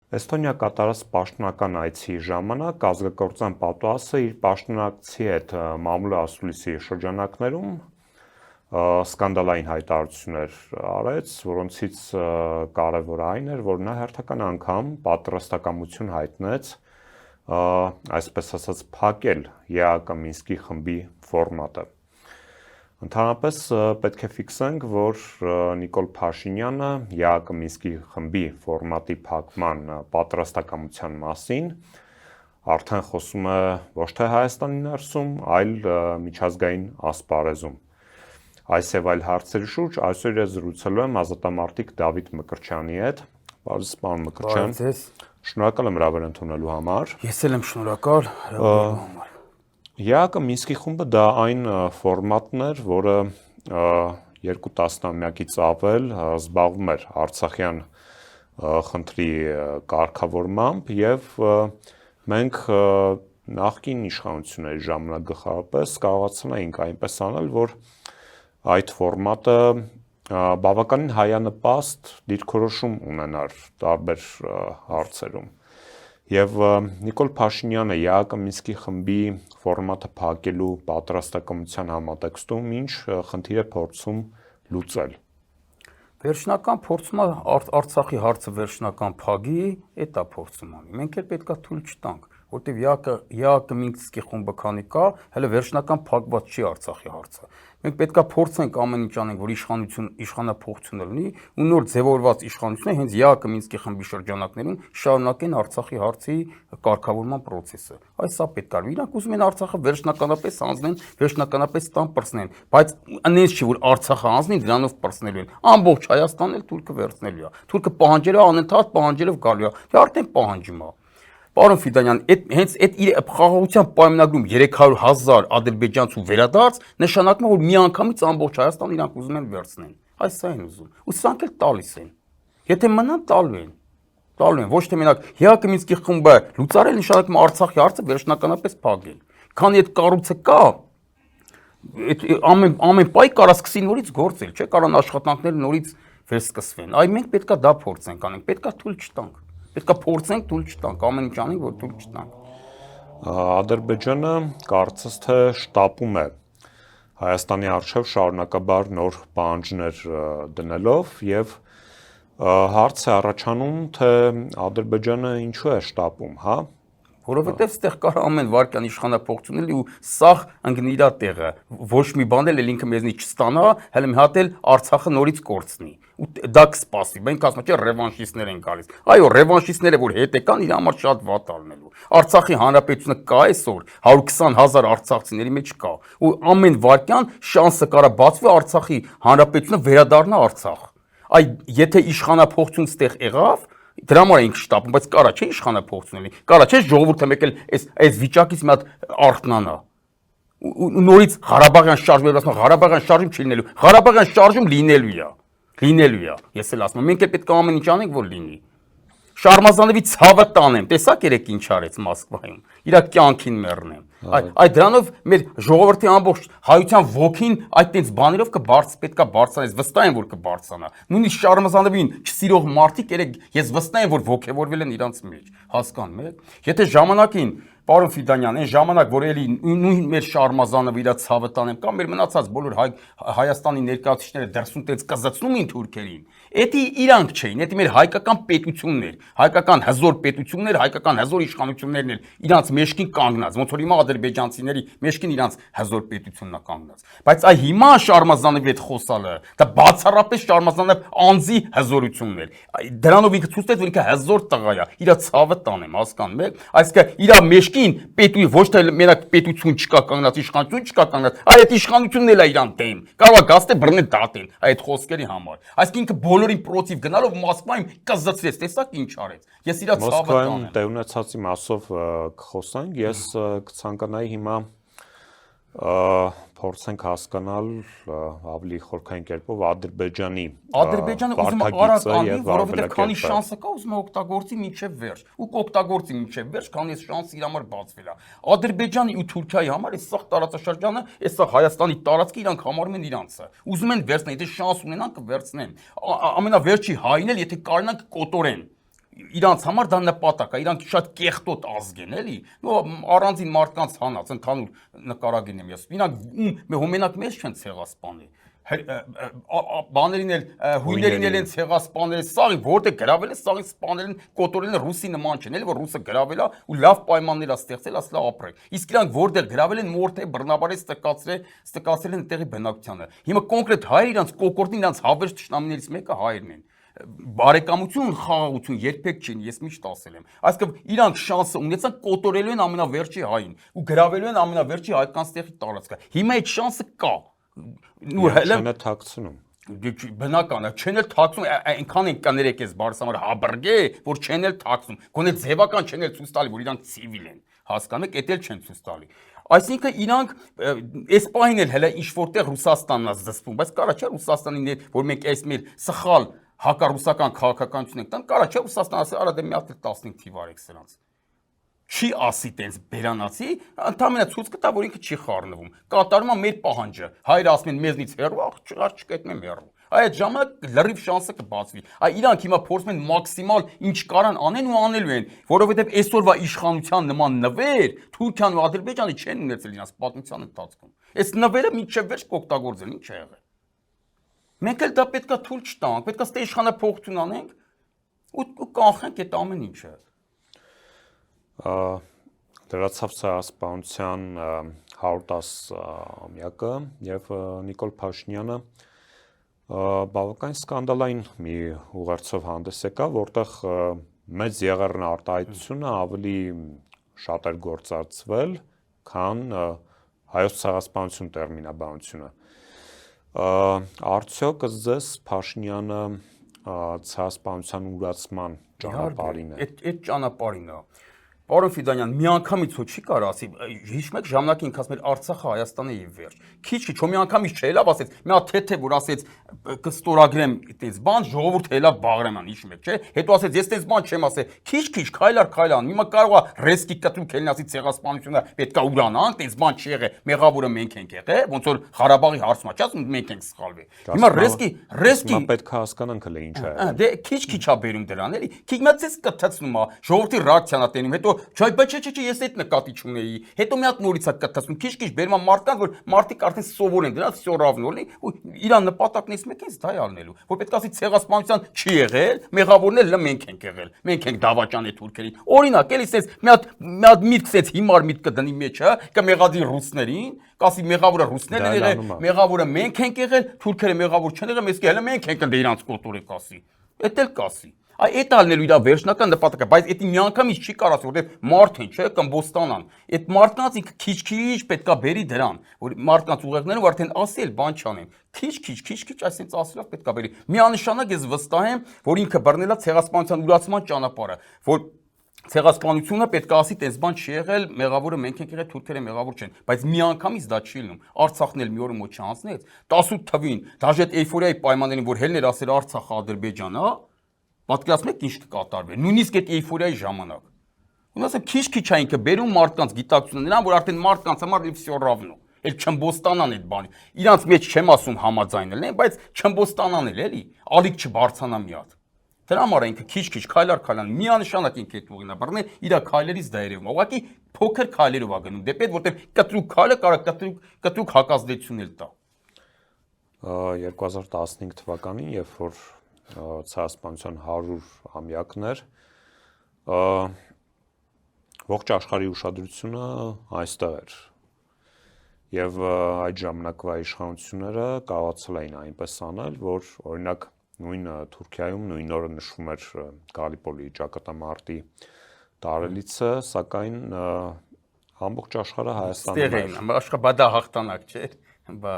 Էստոնիա կատարած պաշտոնական այցի ժամանակ ազգակործան պատուհասը իր պաշտոնակցի հետ մամուլի ասուլիսի շրջանակներում սկանդալային հայտարարություններ արեց, որոնցից կարևորը այն էր, որ նա հերթական անգամ պատրաստակամություն հայտնեց այսպես ասած փակել ԵԱԿ Մինսկի խմբի ֆորմատը։ Ընդհանրապես պետք է ֆիքսենք, որ Նիկոլ Փաշինյանը ԵԱԿ Մինսկի խմբի ֆորմատի փակման պատրաստակամության մասին արդեն խոսում է ոչ թե Հայաստանի ներսում, այլ միջազգային ասպարեզում։ Այս եւ այլ հարցերի շուրջ այսօր ես զրուցելու եմ ազատամարտիկ Դավիթ Մկրտչյանի հետ։ Պարոն Մկրտչյան, շնորհակալ եմ հրավեր ընդունելու համար։ Ես էլ եմ շնորհակալ հրավերելու համար։ ԵԱԿ Մինսկի խումբը դա այն ֆորմատն էր, որը 2 տասնամյակից ավել զբաղվում էր Արցախյան խնդրի կարգավորմամբ եւ մենք նախկին իշխանությունների ժամանակ գլխավորապես կարողացանք այնպես անել, որ այդ ֆորմատը բավականին հայանպաստ դիրքորոշում ունենար տարբեր հարցերում։ Եվ Նիկոլ Փաշինյանը ԵԱԿ Մինսկի խմբի ֆորմատը փակելու պատրաստակամության համատեքստում ինչ խնդիր է փորձում լուծել։ Վերջնական փորձումը Արցախի հարցը վերջնական փագի, էտա փորձում անի։ Մենք էլ պետքա թույլ չտանք, որտեվ ԵԱԿ Մինսկի խումբը քանի կա, հələ վերջնական փակված չի Արցախի հարցը։ Մենք պետքա փորձենք ամեն ինչ անենք, որ իշխանափոխությունը լինի ու նոր ձևավորված իշխանությունը հենց ԵԱԿ Մինսկի խմբի շրջանակներում շարունակեն Արցախի հարցի կարգավորման process-ը։ Այս սա պետք է։ Իրանք ուզում են Արցախը վերջնականապես հանձնեն, վերջնականապես տան պրծնեն, բայց այնպես չի, որ Արցախը հանձնին, դրանով պրծնելու են։ Ամբողջ Հայաստանն էլ թուրքը վերցնելու է։ Թուրքը պահանջելու է, անընդհատ պահանջելով գալու է։ Դա արդեն պահանջում է։ Պարոն Ֆիդանյան, հենց այդ իր խաղաղության պայմանագրում 300,000 ադրբեջանցու վերադարձ նշանակում է, որ միանգամից ամբողջ Հայաստանը իրանք ուզում են վերցնեն։ Այս սա են ուզում։ Ու սրանք էլ տալիս են։ Եթե մնան տալու են։ Տալու են, ոչ թե մենակ ԵԱԿ Մինսկի խումբը լուծարել նշանակում է Արցախի հարցը վերջնականապես փակել։ Քանի այդ կառույցը կա, ամեն պայ կարա սկսի նորից գործել, չէ՞, կարան աշխատանքները նորից վերսկսվեն։ Այ մենք պետքա դա փորձենք անենք, պետքա թույլ չտանք։ Պետքա փորձենք թույլ չտանք, ամեն ինչ անենք, որ թույլ չտանք։ Ադրբեջանը կարծես թե շտապում է Հայաստանի առջև շարունակաբար նոր պահանջներ դնելով եւ հարց է առաջանում, թե Ադրբեջանը ինչու է շտապում, հա։ Որովհետև ստեղ կար ամեն վարքյան իշխանափոխություն ու սաղ ընկնի իր տեղը։ Ոչ մի բան էլ ինքը մեզնից չստանա, հələ մի հատ էլ Արցախը նորից կորցնի։ Ու դա կսպասի։ Մենք ասում ենք, ռևանշիստներ են գալիս։ Այո, ռևանշիստները որ հետ եկան, իր համար շատ վատ ալնելու։ Արցախի հանրապետությունը կա այսօր, 120,000 արցախցիների մեջ կա։ Ու ամեն վարքյան շանսը կարա բացվի Արցախի հանրապետությունը վերադառնա Արցախ։ Այ եթե իշխանափոխություն ստեղ եղավ, դրա համար ենք շտապում, բայց կարա չէ իշխանափոխություն լինի։ Կարա չէ ժողովուրդը մեկ էլ այս վիճակից մի հատ արթնանա։ Ու նորից Ղարաբաղյան շարժում ասում, Ղարաբաղյան շարժում չի լինելու։ Ղարաբաղյան շարժում լինելու է։ Լինելու է։ Ես էլ ասում եմ, մենք էլ պետք է ամեն ինչ անենք, որ լինի։ Շարմազանովի ցավը տանեմ, տեսակ երեք ինչ արեց Մոսկվայում։ Իր կյանքին մեռնեմ։ Այդ դրանով մեր ժողովրդի ամբողջ հայության ոգին այդ տենց բաներով պետքա բարձրանես, վստահ եմ որ կբարձրանա։ Նույնիսկ Շարմազանովին չսիրող մարդիկ երեք ես վստահ եմ որ ոգևորվել են իրանց մեջ։ Հասկանում եք։ Եթե ժամանակին Պարոն Ֆիդանյան, այն ժամանակ, որ էլի նույն մեր Շարմազանովը իր ցավը տանեմ, կամ մեր մնացած բոլոր Հայաստանի ներկայացուցիչները դրսում տենց կզացնում էին թուրքերին, էդի իրանք չէին, էդի մեր հայկական պետությունն էր, հայկական հզոր պետություններ, հայկական հզոր իշխանություններն էր, իրանց մեջքին կանգնած, ոնց որ հիմա ադրբեջանցիների մեջքին իրանց հզոր պետությունն է կանգնած։ Բայց այ հիմա Շարմազանովի հետ խոսալը, դա բացառապես Շարմազանով անձի հզորությունն էր։ Դրանով ինքը ցույց տվեց, որ ինքը հզոր տղա է, իր ցավը տանեմ, հասկանում եք։ Այսինքն իր մեջքին պետույ ոչ թե մենակ պետություն չկա կանգնած, իշխանություն չկա կանգնած, այլ այդ իշխանությունն էլ է իրան դեմ։ Կարող է գաստե բռնել դատեն այդ խոսքերի համար։ Այսինքն ինքը բոլորին պրոցիվ գնալով Մոսկվայում կզծվեց, տեսակ ինչ արեց։ Ես իր ցավը տանեմ։ Մոսկվայում տեղ ունեցածի մասով կխոսենք, ես կցանկանայի հիմա փորձենք հասկանալ ավելի խորքային կերպով Ադրբեջանի ուզում է արագ անի, որովհետև քանի շանսը կա, ուզում է օգտագործի մինչև վերջ։ Ու կօգտագործի մինչև վերջ, քանի այս շանսը իր համար բացվել է։ Ադրբեջանի ու Թուրքիայի համար այս սաղ տարածաշրջանը, այս սաղ Հայաստանի տարածքը իրանք համարում են իրանցը։ Ուզում են վերցնել, եթե շանս ունենան կվերցնեն։ Ամենավերջի հայն էլ եթե կարողանան կկոտորեն։ իրանց համար դա նպատակ է, իրանք շատ կեղտոտ ազգ են, էլի։ Նո առանձին մարդկանց հանած, ընդհանուր նկարագին եմ ես։ Իրանք մենակ մեզ չեն ցեղասպանել։ Բաներին էլ հույներին էլ են ցեղասպանել, սաղի որտեղ գրավել է, սաղի սպանել են, կոտորել են ռուսի նման չեն, էլի որ ռուսը գրավել է ու լավ պայմաններ է ստեղծել, ասլա ապրեք։ Իսկ իրանք որտեղ գրավել են, մորթե բռնաբարեց ստկացրել են տեղի բնակչությանը։ Հիմա կոնկրետ հայեր իրանք կոկորդին իրանք հավերժ ճշնամիներից մեկը հայերն են։ Բարեկամություն, խաղաղություն երբեք չեն, ես միշտ ասել եմ։ Այսինքն իրանք շանսը ունեցան կոտորելու են ամենավերջի հային ու գրավելու են ամենավերջի հայկական տեղի տարածքը։ Հիմա այդ շանսը կա։ Ու հələ չեն թաքցնում։ Բնական է, չեն էլ թաքցում, այնքան են կներեք ես բարսամար հաբրգե, որ չեն էլ թաքցում։ Գոնե ձևական չեն էլ ցույց տալի, որ իրանք ցիվիլ են։ Հասկանու եք, էդ էլ չեն ցույց տալի։ Այսինքն իրանք այս պահին էլ հələ ինչ որտեղ Ռուսաստանն է զսպում, բայց կարա չէ Ռուսաստանին, որ մենք այս մեր սխալ հակառուսական քաղաքականություն ենք տան, կարա չէ Ռուսաստանը ասի, արա դե մի հատ 15 թիվ արեք սրանց։ Չի ասի տենց բերանացի, ընդհանրապես ցույց կտա, որ ինքը չի խառնվում։ Կատարում է մեր պահանջը։ Հայրը ասում են մեզնից հեռու, աղջիկը չկետնեմ հեռու։ Այդ ժամանակ լրիվ շանսը կբացվի։ Իրանք հիմա փորձում են մաքսիմալ ինչ կարան անեն ու անելու են, որովհետև այսօրվա իշխանության նման նվեր Թուրքիան ու Ադրբեջանը չեն ունեցել իրաց պատմության ընթացքում։ Այս նվերը միջև վերջ կօգտագործեն, ինչ է եղել։ Մենք էլ դա պետքա թույլ չտանք, պետքա ստե իշխանափոխություն անենք ու կանխենք այդ ամեն ինչը։ Դրացավ ցեղասպանության 110-ամյակը եւ Նիկոլ Փաշինյանը բավական սկանդալային մի ուղերձով հանդես եկավ, որտեղ մեծ եղերն արտահայտությունը ավելի շատ էր գործածվել, քան հայոց ցեղասպանություն տերմինաբանությունը։ Արդյոք ըստ Փաշինյանը ցեղասպանության ուրացման ճանապարհին է։ Այդ ճանապարհին է։ Պարոն Ֆիդանյան, միանգամից ոչ չի կարող ասի, հիշում եք ժամանակին ինքը ասում էր Արցախը Հայաստանը եւ վերջ։ Քիչ ոչ միանգամից չէ, լավ ասեց, մի հատ թեթե որ ասեց կստորագրեմ այդպես բան, ժողովուրդ հելա բաղրեման, հիշում եք, չէ։ Հետո ասեց, ես այդպես բան չեմ ասել, քիչ քայլան, հիմա կարող է ռեսկի կտրուկ ելնի ասի ցեղասպանությունը պետքա ուրանանք, այդպես բան չի եղել, մեղավորը մենք ենք եղել, ոնց որ Ղարաբաղի հարցում է, ասում մենք ենք սխալվել։ Հիմա ռեսկի պետք է հասկանանք հələ ինչ է։ Դե քիչ է բերում դրան, էլի։ Քիչ մացես կթացնում է, ժողովրդի ռեակցիան է տենում, հետո չէ, ես այդ նկատի չունեի։ Հետո մի հատ նորից է կթացնում, քիչ բերում է մարդկանց, որ մարդիկ արդեն սովոր են դրանց, всё равно էլի, ու իրան նպատակներից մեկը դա է ալնելու, որ պետք է ասի ցեղասպանության չի եղել, մեղավորները մենք ենք եղել, մենք ենք դավաճանել թուրքերին։ Օրինակ, էլի ասես մի հատ միտք ասես հիմար միտք կդնի մեջը, կմեղադրի ռուսներին, կասի մեղավորը ռուսներն են եղել, մեղավորը մենք ենք եղել, թուրքերը մեղավոր չեն եղել, մենք հələ մենք ենք ընդ իրանց կոտորեք ասի։ Էդ էլ կասի։ Այդ ալնելու իր վերջնական նպատակը, բայց դա միանգամից չի կարող ասել, որովհետև մարդ են, չէ, կմբոստանան։ Այդ մարդկանց ինքը քիչ պետքա բերի դրան, որ մարդկանց ուղեղներով արդեն ասել բան չանեն։ Քիչ, այսինքն ասելով պետքա բերի։ Միանշանակ ես վստահ եմ, որ ինքը բռնել է ցեղասպանության ուրացման ճանապարհը, որ ցեղասպանությունը պետք է ասի, տես բան չի եղել, մեղավորը մենք ենք եղել, թուրքերը մեղավոր չեն, բայց միանգամից դա չի լինում։ Արցախն էլ մի օր մոտ չանցնեց, 18 թվին, դաժե այդ էյֆորիայի պայմաններին, որ հելներ ասել Արցախը Ադրբեջանը, պատկերացնում եք ինչ կկատարվի, նույնիսկ այդ էյֆորիայի ժամանակ։ Ու ասեմ քիչ է ինքը բերում մարդկանց գիտակցությունը նրան, որ արդեն մարդկանց համար всё равно։ Էլ չմբոստանան այդ բանը։ Իրանց մեջ չեմ ասում համաձայնել են, բայց չմբոստանան էլի, ալիք չբարձանա մի հատ։ Դրա համար ինքը քիչ քայլան միանշանակ ինքը այդ ուղին է բռնել, իր քայլերից դա երևում է։ Ուղղակի փոքր քայլերով է գնում դեպի այդ, որտեղ կտրուկ քայլը կարող կտրուկ հակազդեցություն էլ տա։ 2015 թվականին, երբ որ ցեղասպանության 100-ամյակն էր, ողջ աշխարհի ուշադրությունը այստեղ էր։ Եվ այդ ժամանակվա իշխանությունները կարողացել էին այնպես անել, որ օրինակ նույն Թուրքիայում նույն օրը նշվում էր Գալիպոլի ճակատամարտի տարելիցը, սակայն ամբողջ աշխարհը Հայաստանում էր։ Աշխարհը դա հաղթանակ չէ, բա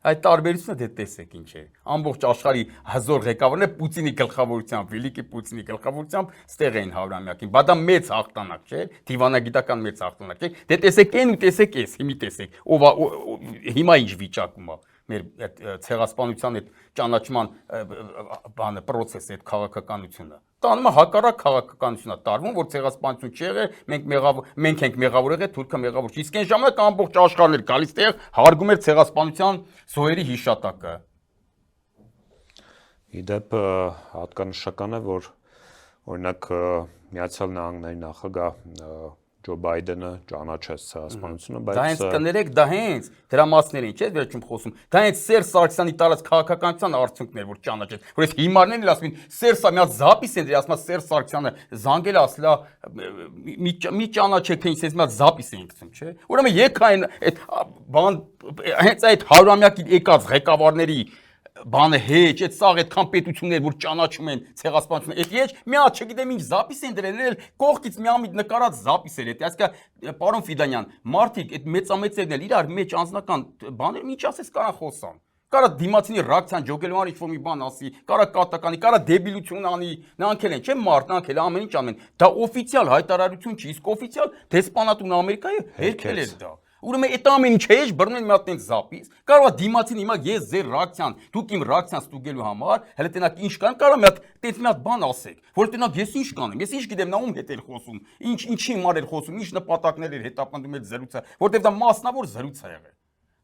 այդ տարբերությունը դե տեսեք ինչ է։ Ամբողջ աշխարհի հզոր ղեկավարները Պուտինի գլխավորությամբ, Վելիկի Պուտինի գլխավորությամբ ստեղ էին 100-ամյակին։ Բա դա մեծ հաղթանակ չէ, դիվանագիտական մեծ հաղթանակ չէ։ Դե տեսեք այն ու տեսեք էս, հիմի տեսեք, ով հիմա ինչ վիճակում է մեր ցեղասպանության այդ ճանաչման բանը process-ը, այդ քաղաքականությունը։ Տանում է հակառակ քաղաքականությունա տարվում, որ ցեղասպանություն չի եղել, մենք ենք մեղավոր եղել, թուրքը մեղավոր չի։ Իսկ այն ժամանակ ամբողջ աշխարհն էր գալիս տեղ, հարգում էր ցեղասպանության զոհերի հիշատակը։ Իդեպ հատկանշական է, որ օրինակ Միացյալ Նահանգների նախագահ Ջո Բայդենը ճանաչեց ցեղասպանությունը, Դա հենց բայց կներեք, դա հենց դրամացիներին, չէ՞, վերջում խոսում։ Դա հենց Սերժ Սարգսյանի տարած քաղաքականության արդյունքներ, որ ճանաչեց։ Որ այս հիմարներն էլ ասում են, Սերժ Սարգսյանը միած զապիս են դրի, ասում է Սերժ Սարգսյանը զանգել ասլա մի ճանաչեք, թե ինձ միած զապիս են գցում, չէ՞։ Ուրեմն եկ այն այդ բան հենց այդ 100-ամյակի եկած ղեկավարների բանը հեչ, այդ սաղ այդքան պետություններ, որ ճանաչում են ցեղասպանությունը, այդ եջ մի հատ չգիտեմ ինչ զապիս են դրել, էլ կողքից մի ամիտ նկարած զապիս էր, այդ այսինքն պարոն Ֆիդանյան, մարդիկ այդ մեծամեծերն էլ իրար մեջ անձնական բաներ ինչ ասես կարան խոսան։ Կարա դիմացինի ռեակցիան ջոգելու համար ինչ-որ մի բան ասի, կարա կատականի, կարա դեբիլություն անի, նրանք էլ են, չէ՞ մարդ, նրանք էլ ամեն ինչ անում են։ Դա օֆիցիալ հայտարարություն չի, իսկ օֆիցիալ դեսպանատուն Ամերիկայի հերքել էր դա։ Ուրեմն այդ ամեն ինչ էջ բռնել մի հատ տենց զապիս, կարող է դիմացին հիմա ես ձեր ռեակցիան, դուք իմ ռեակցիան ստուգելու համար, հələ տենակ ինչ կան, կարող մի հատ տենց մի հատ բան ասեք, որ տենակ ես ինչ կանեմ, ես ինչ գիտեմ, նա ում հետ էր խոսում, ինչի համար էր խոսում, ինչ նպատակներ էր հետապնդում այդ զրույցը, որտեղ դա մասնավոր զրույց է եղել։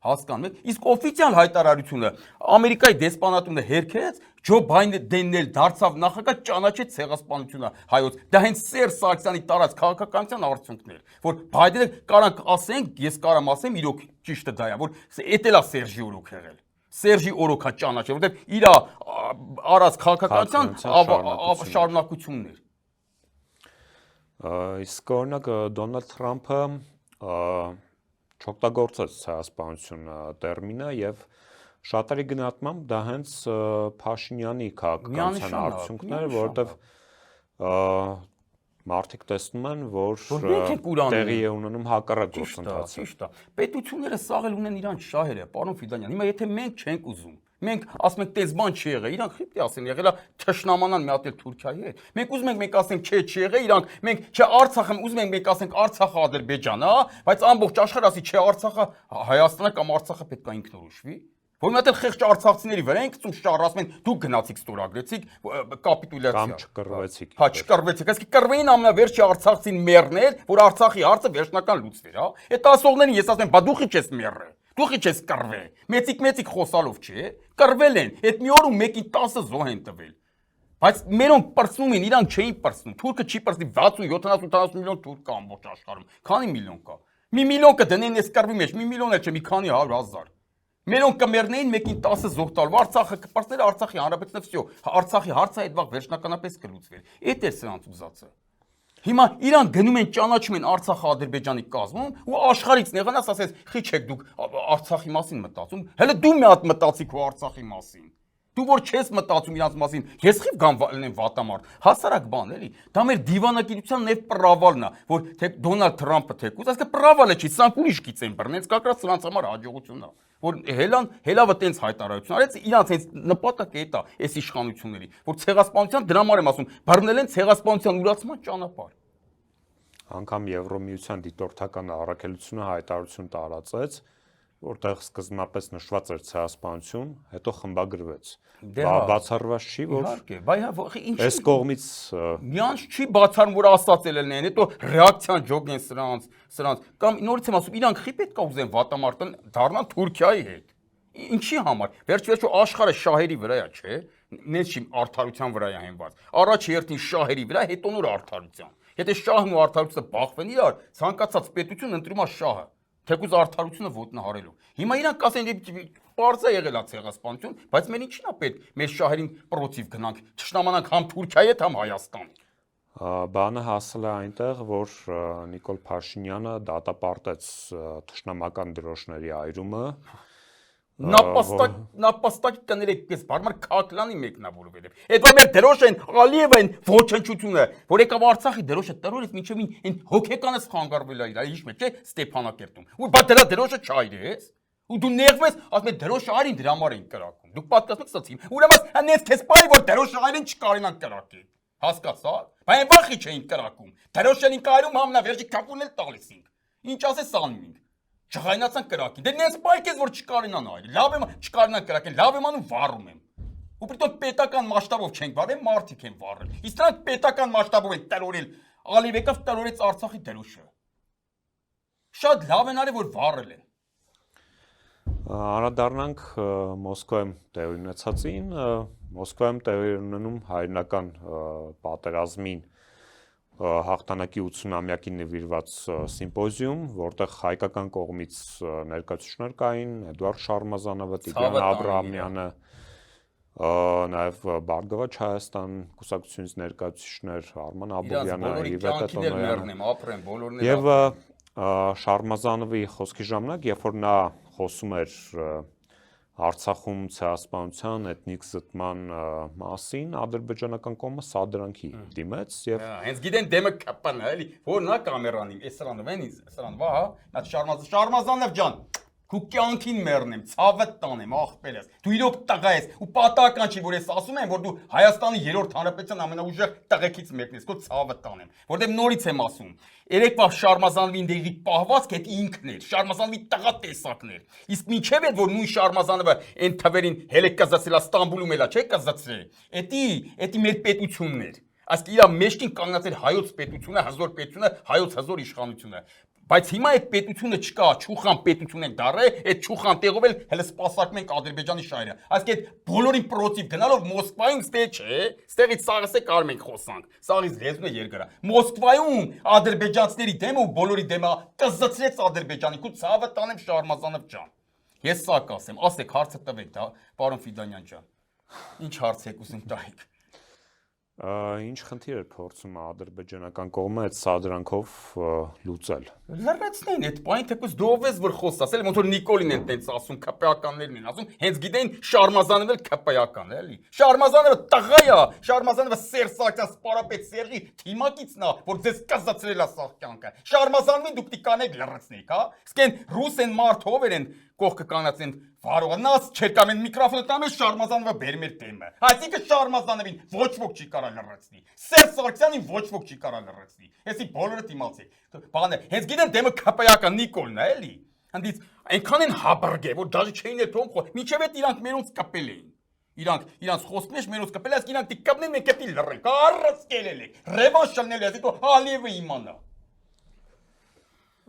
Հասկանում եք, իսկ օֆիցիալ հայտարարությունը Ամերիկայի դեսպանատունը հերքեց, Ջո Բայդենն էլ դարձավ նախագահ, ճանաչեց ցեղասպանությունը հայոց։ Դա հենց Սերժ Սարգսյանի տարած քաղաքականության արդյունքն էր, որ Բայդենը կարանք ասենք, ես կարամ ասեմ, իրոք ճիշտը դա է, որ էդ էլա Սերժի օրոք եղել։ Սերժի օրոք է ճանաչել, որովհետև իր արած քաղաքականության շարունակությունն էր։ Իսկ օրինակ Դոնալդ Թրամփը չօգտագործեց ցեղասպանություն տերմինը եւ շատերի գնահատմամբ դա հենց Փաշինյանի քաղաքականության արդյունքն էր, որովհետեւ մարդիկ տեսնում են, որ տեղի է ունենում հակառակ գործընթացը։ Ճիշտ է։ Պետությունները սաղ էլ ունեն իրանց շահերը, պարոն Ֆիդանյան։ Հիմա եթե մենք չենք ուզում, մենք ասում ենք տես բան չի եղել, իրանք խիպտի ասեն, եղելա թշնամանան մի հատ էլ Թուրքիայի հետ։ Մենք ուզում ենք մենք ասենք չէ, չի եղել, իրանք մենք չէ Արցախը ուզում ենք մենք ասենք Արցախը Ադրբեջանն է, բայց ամբողջ աշխարհը ասի չէ Արցախը Հայաստանը կամ Արցախը պետք է ինքնորոշվի։ Որ մի հատ էլ խեղճ արցախցիների վրա են գցում շար, ասում են դուք գնացիք ստորագրեցիք կապիտուլյացիա։ Կամ չկռվեցիք։ Հա, չկռվեցիք, այսինքն կռվեին ամենավերջի արցախցին մեռնել, որ Արցախի հարցը վերջնական լուծվեր, հա։ Այդ ասողներին ես ասեմ, բա դու խի չես մեռը։ Դու խի չես կռվե։ Մեծիկ խոսալով չէ։ Կռվել են։ Այդ մի օր ու մեկին 10 զոհ են տվել։ Բայց մերոնք պրծնում են, իրանք չէին պրծնում։ Թուրքը չի պրծնի 60-70 միլիոն թուրք կա ամբողջ աշխարհում։ Քանի միլիոն կա։ Մի միլիոն կդնեն այս կռվի մեջ, մի միլիոն էլ չէ, մի քանի 100,000։ Մերոնք կմեռնեին մեկին 10 զոհ տալու, Արցախը կպրծներ Արցախի հանրապետությունը վсё, Արցախի հարցը այդ վաղ վերջնականապես կլուծվեր։ Էդ էր սրանց ուզածը։ Հիմա իրանք գնում են ճանաչում են Արցախը Ադրբեջանի կազմում ու աշխարհից նեղանաս ասես, խի չեք դուք Արցախի մասին մտածում, հələ դու մի հատ մտածի քո Արցախի մասին։ Դու որ չես մտածում իրանց մասին, ես խիվ գամ լինեմ վատամարդ։ Հասարակ բան էլի։ Դա մեր դիվանագիտության ներվ պրավալն է, որ թե Դոնալդ Թրամփը թեկուզ, այսինքն պրավալը չի, սրանք ուրիշ գիծ են բռնեց, կակրած սրանց համար հաջողությունն է։ Որ հելավը տենց հայտարարություն արեց, իրանց հենց նպատակը էդ է, այս իշխանությունների, որ ցեղասպանության դրա համար եմ ասում, բռնել են ցեղասպանության ուրացման ճանապարհ։ Անգամ Եվրոմիության դիտորդական առաքելությունը հայտարարություն տարածեց, որտեղ սկզբնապես նշված էր ցեղասպանություն, հետո խմբագրվեց։ Բացառված չի, որ իհարկե, բայ ինչի այս կողմից միանց չի բացառում, որ ասած են, հետո ռեակցիան ջոգեն սրանց կամ նորից եմ ասում, իրանք խի պետք է ուզեն վատամարտն դառնան Թուրքիայի հետ։ Ինչի համար։ Վերջ-վերջո աշխարհը շահերի վրա է, չէ՞։ Նենց չի արդարության վրա է հենված։ Առաջ երթին շահերի վրա, հետո նոր արդարության։ Եթե շահն ու արդարությունը բախվեն իրար, ցանկացած պետություն ընտրում է շահը, թեկուզ արդարությունը ոտնահարելու։ Հիմա իրանք կասեն պարզ է եղել է ցեղասպանություն, բայց մեր ինչին է պետք մեր շահերին պրոցիվ գնանք, ճշտամանանք համ Թուրքիայի հետ, համ Հայաստանի։ Բանը հասել է այնտեղ, որ Նիկոլ Փաշինյանը դատապարտեց թշնամական դրոշների այրումը։ Նապաստակ կներեք պես բարմար քակլանի մեկնավորվել է։ Այդ մեր դրոշեն Ալիևն ոչնչությունը, որ եկավ Արցախի դրոշը տրորից մինչև այն հոգեկանս խանգարվել է իր ինչ մեջ է Ստեփանակերտում։ Ու բա դրա դրոշը չայրես։ Ու դու նեղվես, ասում ես դրոշը այրին դրա համար են կրակում։ Դուք պատկասեք սացին։ Ուրեմն հենց քեզ բայ որ դրոշը այրեն չկարենան կրակել։ Հասկացա՞։ Բայց վախի չէին կրակում։ Դրոշերին կայրում համնավերջի քապուն էլ տալիս ինք։ Ինչ ասես անում ինք։ Չղայնացան կրակին։ Դե նենց բայկես որ չկարենան այլ։ Լավ եմ չկարենան կրակել, լավ եմ անում վառում եմ։ Ու պրիտոմ պետական մասշտաբով չենք վառել, մարդիկ են վառել։ Իսկ նրանք պետական մասշտաբով են տրորել։ Ալիև եկավ տրորեց Արցախի դրոշը։ Շատ լավ են արել որ վառել են։ Անդրադառնանք Մոսկվայում տեղի ունեցածին, Մոսկվայում տեղի ունենում հայրենական պատերազմին հաղթանակի 80-ամյակին նվիրված սիմպոզիում, որտեղ հայկական կողմից ներկայացուցիչներ կային, Էդուարդ Շարմազանովը, Տիգրան Աբրահամյանը, նաև Բարգավաճ Հայաստան կուսակցությունից ներկայացուցիչներ, Արման Աբովյանը, Իվետա Տոնոյանը։ Եվ Շարմազանովի խոսքի ժամանակ, երբ որ նա խոսում էր Արցախում ցեղասպանության, էթնիկ զտման մասին, ադրբեջանական կողմը սադրանքի դիմեց եւ հենց գիտեն դեմը կապան է, էլի, որ նա կամերանին, էսրանով են, էսրանով, ահա, նա Շարմազանով ջան, քու կյանքին մեռնեմ, ցավը տանեմ, աղբերս։ Դու իրոք տղա ես, ու պատահական չի, որ ես ասում եմ, որ դու Հայաստանի 3-րդ հանրապետության ամենաուժեղ տղեկից մեկն ես, քո ցավը տանեմ, որտեղ նորից եմ ասում։ Երեկվա Շարմազանովի դեղի պահվածքը դա ինքն էր, Շարմազանովի տղա տեսակն էր։ Իսկ մինչև այդ որ նույն Շարմազանովը այն թվերին հելեք կզացել Ստամբուլում էլա, չէ՞ կզացրել։ Էդի մեր պետությունն էր։ Ասկի իրա մեջքին կանգնած էր հայոց պետությունը, հզոր պետությունը, հայոց հզոր իշխանությունը։ Բայց հիմա այդ պետությունը չկա, Չուխան պետություն են դարել, այդ Չուխան տեղով էլ հələ սպասարկում ենք Ադրբեջանի շահերը։ Ասկի այդ բոլորին պրոտիվ գնալով Մոսկվայում ստե չէ, ստեղից սաղս է կարող ենք խոսանք։ Սաղից լեզուն է երկրա։ Մոսկվայում ադրբեջանցիների դեմը ու բոլորի դեմը կզծրեց Ադրբեջանի, քու ցավը տանեմ Շարմազանով ջան։ Ես սա կասեմ, ասեք հարցը տվեք, դա պարոն Ֆիդանյան ջան։ Ինչ հարց եք ուզում տայեք։ Ինչ խնդիր էր փորձում ադրբեջանական կողմը այդ սադրանքով լուծել։ Լրացնեն այդ բանը թեկուզ դու ով ես որ խոսաս, էլի ոնց որ Նիկոլին են տենց ասում, ԿՊԱ-ականներն են ասում, հենց գիտեն Շարմազանովը ԿՊԱ-ական է, էլի։ Շարմազանովը տղա է, Շարմազանովը Սերժ Սարգսյան սպարապետ Սերժի թիմակիցն է, որ ձեզ կզացրել է սաղ կյանքը։ Շարմազանովին դուք տիկանեք լրացնեք, հա։ Իսկ այն ռուսեն մարդ ով են կողքը կանացեն վարողանաց չէր կամեն միկրոֆոնը տամեն Շարմազանովը բեր մեր դեմը։ Այսինքն Շարմազանովին ոչ ոք չի կարա լրացնի։ Սերժ Սարգսյանին ոչ ոք չի կարա լրացնի։ Էսի բոլորը դիմացեք։ Բանը, հենց գիտեն դեմը ԿՊԱ-ական Նիկոլն է, էլի։ Հանդից այնքան են հաբրգե, որ դաժե չէին էլ թող խո։ Մինչև այդ իրանք մերոնց կապել էին։ Իրանք խոսքն է մերոնց կապել, ասկ իրանք դիկապնեն մենք էպի լռենք։ Առսկելել եք։ Ռևանշ շննել եք, ու Ալիևը իմանա։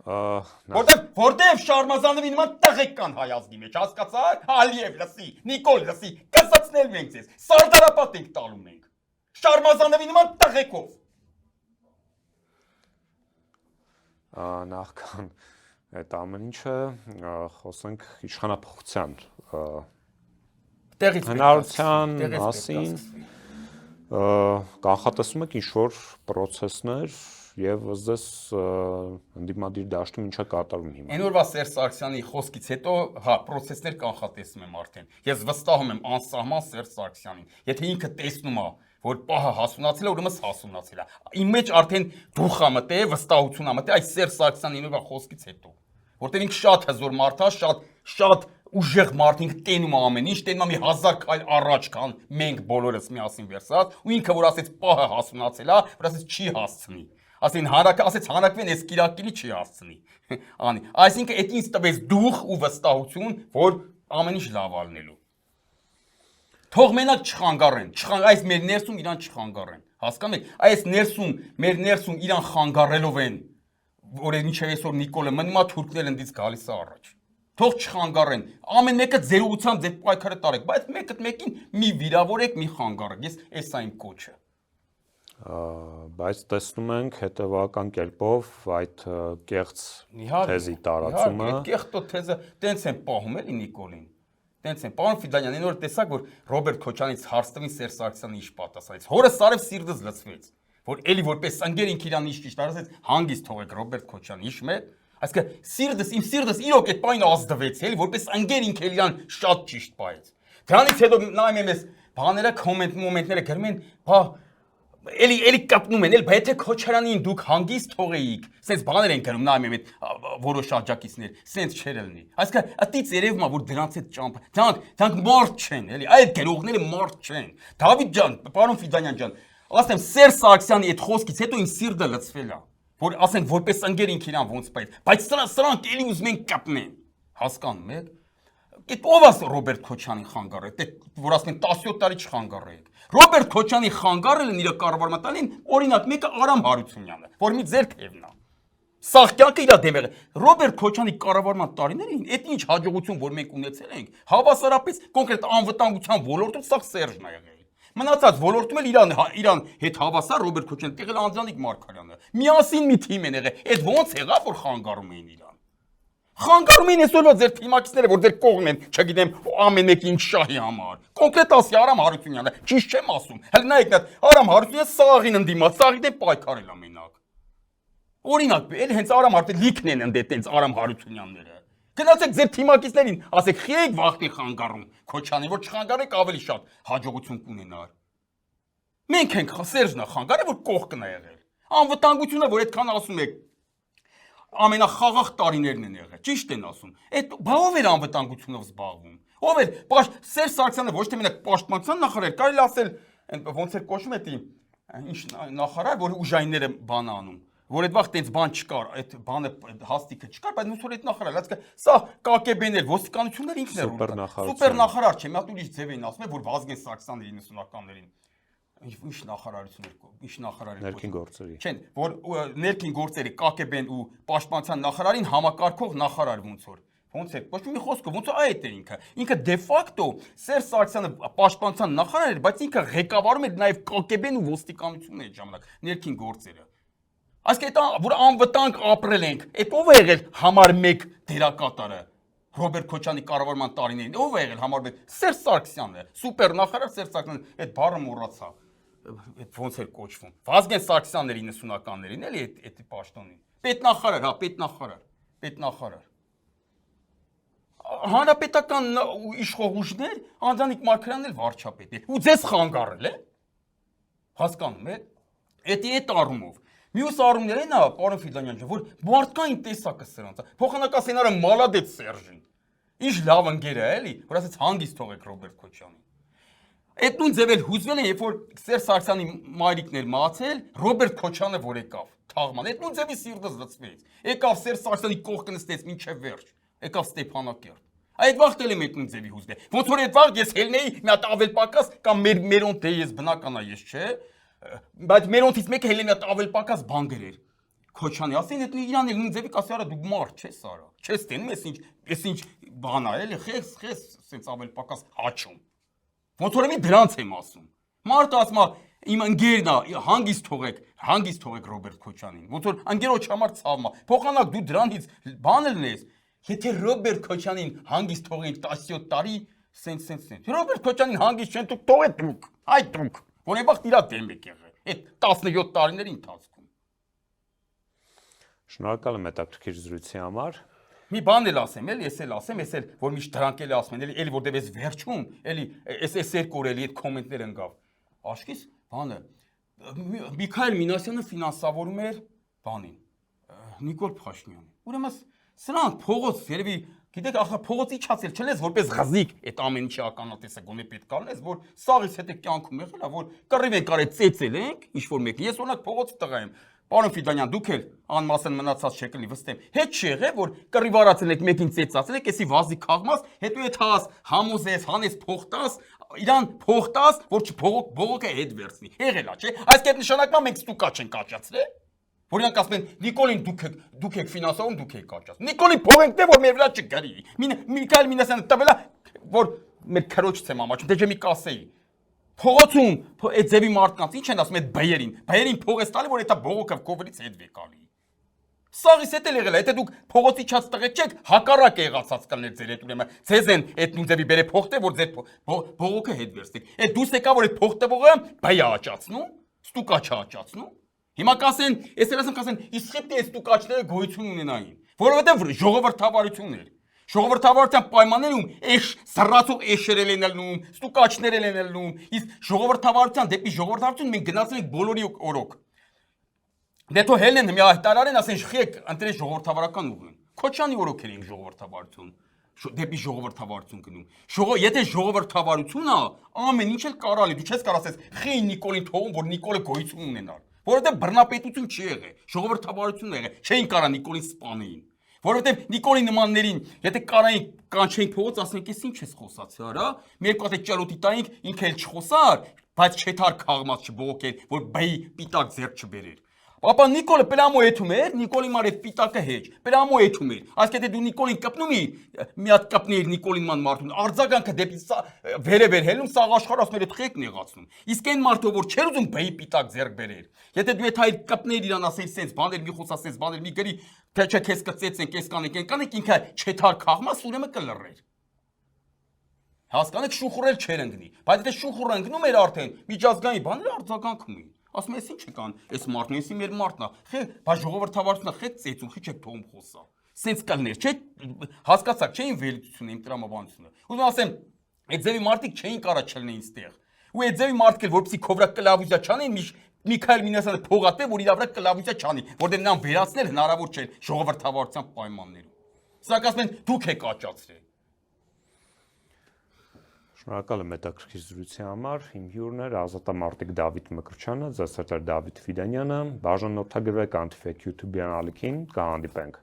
Որտեվ Շարմազանովի նման տղեկ կան հայ ազգի մեջ, հասկացա՞ք։ Ալիև լսի, Նիկոլ լսի, կսացնել մենք ձեզ, Սարդարապատ ենք տալու մենք։ Շարմազանովի նման տղեկով։ Նախքան այդ ամեն ինչը խոսենք իշխանապահության հնարավորության մասին, կանխատեսում եք ինչ-որ պրոցեսներ եւ ըստ ընդդիմադիր դաշտում ինչա կատարվում հիմա։ Այն օրվա Սերժ Սարգսյանի խոսքից հետո, հա, պրոցեսներ կանխատեսում եմ արդեն։ Ես վստահում եմ անսահման Սերժ Սարգսյանին։ Եթե ինքը տեսնում է, որ պահը հասունացել է, ուրեմն հասունացել է։ Իմ մեջ արդեն դուխ է մտել, վստահություն է մտել այս Սերժ Սարգսյանի նույնվա խոսքից հետո։ Որտեղ ինքը շատ հզոր մարդ է, շատ ուժեղ մարդ, ինքը տենում է ամեն ինչ, տենում է մի 1000 քայլ առաջ քան մենք բոլորս միասին վերցած, ու ինքը որ ասեց պահը հասունացել է, որ ասեց չի հասցնի։ Ասեց հանրակվեն այս կիրակիրի չի հասցնի։ Անի, այսինքն այդ ինձ տվեց դուխ ու վստահություն, որ ամեն ինչ լավ ալնելու։ Թող մենակ չխանգարեն, այս մեր ներսում իրան չխանգարեն։ Հասկանում եք, այս ներսում, մեր ներսում իրան խանգարելով են, որ ինչեւ այսօր Նիկոլը մնում է թուրքներն ընդից գալիս է առաջ։ Թող չխանգարեն, ամեն մեկը ձեր ուղղությամբ ձեր պայքարը տարեք, բայց մեկը մեկին մի վիրավորեք, մի խանգարեք։ Ես էս այն կոչը։ Բայց տեսնում ենք հետևական կերպով այդ կեղծ թեզի տարածումը։ Կեղտո թեզը տենց են պահում էլի Նիկոլին։ Տենց են, պարոն Ֆիդանյան, այն որ տեսակ որ Ռոբերտ Քոչանից հարց տվին Սերժ Սարգսյանը ինչ պատասխանեց։ Հորը Սարև սիրտս լցվեց, որ էլի որպես ընկեր ինք իրան ճիշտ ասեց, հանգիստ թողեք Ռոբերտ Քոչյան, հիշում եք։ Այսինքն իմ սիրտս իրոք այդ պայն ազդվեց, էլի որպես ընկեր ինք իրան շատ ճիշտ պայեց։ Դրանից հետո նայում եմ ես բաները կոմենտները գրում են, բա էլի կապնում են, բայց եթե Քոչարյանին դուք հանգիստ թողեիք, սենց բաներ են գրում, նայում եմ այդ որոշ աջակիցներ, սենց չէր լինի։ Այսինքն ըտից երևում է, որ դրանց հետ ճամփ, դրանք մարդ չեն, էլի, այդ գրողները մարդ չեն։ Դավիթ ջան, պարոն Ֆիդանյան ջան, ասեմ Սերժ Սարգսյանի այդ խոսքից հետո իմ սիրտը լցվել է, որ ասենք որպես ընկեր ինք իրան ոնց բայց սրանք էլի ուզում են կապնեն։ Հասկանում եք։ Այդ ով է Ռոբերտ Քոչյանին խանգարել, որ ասեն 17 տարի չխանգարեք։ Ռոբերտ Քոչյանի խանգարելն իր կառավարման տալին օրինակ մեկը Արամ Հարությունյանը, որ մի ձեր թևն է։ Սաղ կյանքը իր դեմ եղել։ Ռոբերտ Քոչյանի կառավարման տարիներին այդ ինչ հաջողություն որ մենք ունեցել ենք, հավասարապես կոնկրետ անվտանգության ոլորտում սաղ Սերժն է եղել։ Մնացած ոլորտում էլ իրան հետ հավասար Ռոբերտ Քոչարյանը տեղել Անդրանիկ Մարգարյանը։ Միասին մի թիմ են եղել։ Այդ ո՞նց եղավ, որ խանգարում էին իրան։ Խանգարում էին այսօրվա ձեր թիմակիցները, որ ձեր կողմն են, չգիտեմ, ամեն մեկի ինչ շահի համար։ Կոնկրետ ասի Արամ Հարությունյանը, ճիշտ չեմ ասում։ Հələ նայեք նա Արամ Հարությունյանը սաղին ընդդիմաց, սաղի դեմ պայքարել է մենակ։ Օրինակ, էլ հենց Արամ Հարությունյանը լիքն են ընդե տենց Արամ Հարությունյանները։ Գնացեք ձեր թիմակիցներին, ասեք խիեք վախտի խանգարում, Քոչարյանի, որ չխանգարեք ավելի շատ հաջողություն կունենար։ Մենք ենք Սերժն է խանգարել, որ կողքն է եղել։ Անվտանգությունը, որ այդքան ասում եք, ամենախաղաղ տարիներն են եղել, ճիշտ են ասում։ Այդ ով էր անվտանգությունով զբաղվում։ Ով էր Սերժ Սարգսյանը ոչ թե մենակ պաշտպանության նախարար, կարելի ասել, ոնց էր կոչվում դա, ինչ նախարար, որ ուժայինները բան անում, որ այդ վաղ տենց բան չկար, այդ բանը հաստիկը չկար, բայց ոնց որ այդ նախարար, ասկա, սա ԿԿԲ-ն էր, ոստիկանությունները ինքն էր ուղղել։ Սուպեր նախարար չէ, մի հատ ուրիշ ձև էին ասում, որ Վազգեն Սարգսյանը 90-ականներին ինչ նախարարություններ, ինչ նախարար էր ներքին գործերի։ Չեն, որ ներքին գործերի ԿԿԲ-ն ու պաշտպանության նախարարին համակարգող նախարար ոնց էր, ոչ մի խոսքով, ոնց այդ է ինքը դե ֆակտո Սերժ Սարգսյանը պաշտպանության նախարար էր, բայց ինքը ղեկավարում էր նաև ԿԿԲ-ն ու ոստիկանությունն այդ ժամանակ, ներքին գործերը։ Այսինքն այդ որ անվտանգ ապրել ենք, այդ ով է եղել համար 1 դերակատարը Ռոբերտ Քոչարյանի կառավարման տարիներին, ով է եղել համար 1 Սերժ Սարգսյանն է, սուպեր նախարար Սերժ Սարգսյանը, այդ բառը մոռացա, այդ ոնց էր կոչվում։ Վազգեն Սարգսյանն էր 90-ականներին, էլի այդ պաշտոնին։ Պետնախարար, հա, պետնախարար։ Հանրապետական իշխող ուժներ, Անդրանիկ Մարգարյանն էլ վարչապետ է, ու ձեզ խանգարել է։ Հասկանում եք։ Այդ առումով Մյուս առումներն է, պարոն Ֆիդանյան, որ մարդկային տեսակը սրանց է։ Փոխանակասենարը մալադեց Սերժին։ Ինչ լավ ընկեր է, էլի, որ ասեց հանգիստ թողեք Ռոբերտ Քոչարյանին։ Այդ նույն ձևել հուզվել են, երբ որ Սերժ Սարգսյանի մայրիկն էր մահացել, Ռոբերտ Քոչարյանը որ եկավ, թաղման։ Այդ նույն ձևի սիրտը զլծվեց։ Եկավ Սերժ Սարգսյանի կողքը նստեց մինչև վերջ։ Եկավ Ստեփանակերտ։ Այդ վաղտել եմ այդ նույն ձևի հուզվել։ Ոնց որ այդ վաղ ես ելնեի մի հատ ավել պակաս կամ մերոնտ է ես բնական է ես, չէ։ Բայց մերոնցից մեկը հելեն հատ ավել պակաս բան գրեր։ Քոչարյանի ասեն այդ իրան էլ նույն ձևի կասի արա դու մարդ չես արա։ Չես տենում ես ինչ բան է, էլի խես սենց ավել պակաս հաչում։ Ոնց որ մի դրանց եմ ասում։ Մարդը ասում է իմ ընկերն է, հանգիստ թողեք Ռոբերտ Քոչարյանին։ Ոնց որ ընկերոջ համար ցավում է։ Փոխանակ դու դրանից բան լնես։ Եթե Ռոբերտ Քոչարյանին հանգիստ թողենք 17 տարի, սենց։ Ռոբերտ Քոչարյանին հանգիստ չեն դուք թողեք դուք։ Այ դուք։ Որ այնվաղ իրա դեմ եք եղել, այդ 17 տարիների ընթացքում։ Շնորհակալ եմ հետաքրքիր զրույցի համար։ Մի բան էլ ասեմ, էլի, ես էլ, որ միշտ դրանք էլ ասում են, էլի որտեվ ես վերջում, էլի, այս երկու օր էլի այդ կոմենտներ ընկավ։ Աշկիս, բանը, Միքայել Մինասյանը ֆինանսավորում էր բանին, Նիկոլ Փաշինյանին։ Ուրեմն սրանք փողոց, երևի գիտեք, ախր փողոց իջացել չլես որպես ղզիկ այդ ամեն ինչի ականատեսը գոնե պետք է լես, որ սաղից հետ է կյանքում եղել է, որ կռիվ են կարել ծեծել ենք, ինչ որ մեկը։ Ես օրինակ փողոցի տղա եմ։ Պարոն Ֆիդանյան, դուք էլ անմասն մնացած չեք լի վստեմ։ Հետ չի եղել, որ կռիվ արածել եք, մեկին ծեծացել եք, էսի վազի քաղմաս, հետո այդ հաս համոզես, հանես փողտաս, իրան փողտաս, որ չփողոքը հետ վերցնի։ Եղել է, չէ՞։ Այսինքն այդ նշանակում մենք ստուկա չենք աճացրել։ Որ իրանք ասում են Նիկոլին դուք եք ֆինանսավորում, դուք եք աճած։ Նիկոլին փողենք դե որ մեր վրա չգարի։ Միքայել Մինասյանը տվելա որ մեր քրոջից եմ ամաչում, դե ջե մի կասեի։ Փողոցում այդ ձևի մարդկանց ինչ են ասում այդ բայերին փող ես տալի որ դա բողոքը կովերից հետ վեկալի։ Սաղից հետ էլ եղել է, եթե դուք փողոցի չած տղեկ չեք, հակառակ է եղածած կլներ ձեր հետ ուրեմն ձեզ են այդ նույն ձևի բերե փողտե որ ձեր բողոքը հետ վերցնեք։ Այդ դուս եկա որ այդ փողտեվողը բայ է աճացնում, ստուկա չաճացնում։ Հիմա կասեն, ես էլ ասեմ կասեն, իսկ խիպտի այս ստուկաչները գոյություն ունենային, որովհետև ժողովրդավարություն էր։ Ժողովրդավարության պայմաններում սռացող էշերել են ելնում, ստուկաչներել են ելնում, իսկ ժողովրդավարության դեպի ժողովրդավարություն մենք գնացել ենք բոլորի օրոք։ Դե թո հելն մի հայտարարեն, ասեն շխեք ընտրեք ժողովրդավարական ուղին։ Քոչյանի օրոք էր ենք ժողովրդավարություն, դեպի ժողովրդավարություն գնում։ Եթե ժողովրդավարություն է, ամեն ինչ էլ կարալի, դու չես կարող ասես խի Նիկոլին թողում, որ Նիկոլը գոյություն ունենար։ Որովհետև բռնապետություն չի եղել, ժողովրդավարությունն է եղել, չէին կարա Նիկոլին սպանեին։ Որովհետև Նիկոլի նմաններին, եթե կարային կանչեին փողոց, ասենք ես ինչ ես խոսացի, արա, մի երկու հատ ճալոտի տայինք, ինքը էլ չխոսար, բայց չեթար քաղմած չբողոքեր, որ բայի պիտակ ձեռք չբերեր։ Ապա Նիկոլը պրամո եթում էր, Նիկոլի մարդ պիտակը հեջ, պրամո եթում էր։ Այսինքն դու Նիկոլին կպնում ես, մի հատ կպներ Նիկոլին ման մարդուն, արձագանքը դեպի վերևեր հելում, սաղ աշխարհասներ այդ խեք նեղացնում։ Իսկ այն մարդը որ չէր ուզում բեի պիտակ ձեռք բերեր։ Եթե դու այդ հայր կպներ իրան ասես sense բաներ մի խոսասես բաներ մի գրի, թե չէ քեզ կծեցեն, քեզ կանենք ինքը չեթար քաղմաս ուրեմն կլռեր։ Հասկանեք շուխուրել չեր ընկնի, բայց եթե շուխուրը ընկնում էր արդեն միջազգային բաները արձագանքում էին։ Ասում ես ինչ եկան, այս մարդն էսի մեր մարդն է։ Խե, բայց ժողովրդավարությունը խեք ծեծում, խի չեք թողում խոսա։ Սենց կլներ, չէ՞, հասկացաք, չէ՞ ինվելիդությունը, իմ տրամաբանությունը։ Ուզում ասեմ, այդ ձևի մարդիկ չէին կարա չլինեին ստեղ։ Ու այդ ձևի մարդիկ էլ որպեսի քովրա կլավուզա չանեն, Միքայել Մինասյանը փողատե, որ իր վրա կլավուզա չանի, որտեղ նրան վերացնել հնարավոր չէ ժողովրդավարության պայմաններում։ Սա ասում են դուք եք աճացրել։ Շնորհակալ եմ հետաքրքիր զրույցի համար։ Իմ հյուրն էր ազատամարտիկ Դավիթ Մկրտչյանը, ձեզ հետ էր Դավիթ Ֆիդանյանը։ Բաժանորդագրվեք Antifake YouTube-յան ալիքին, կհանդիպենք։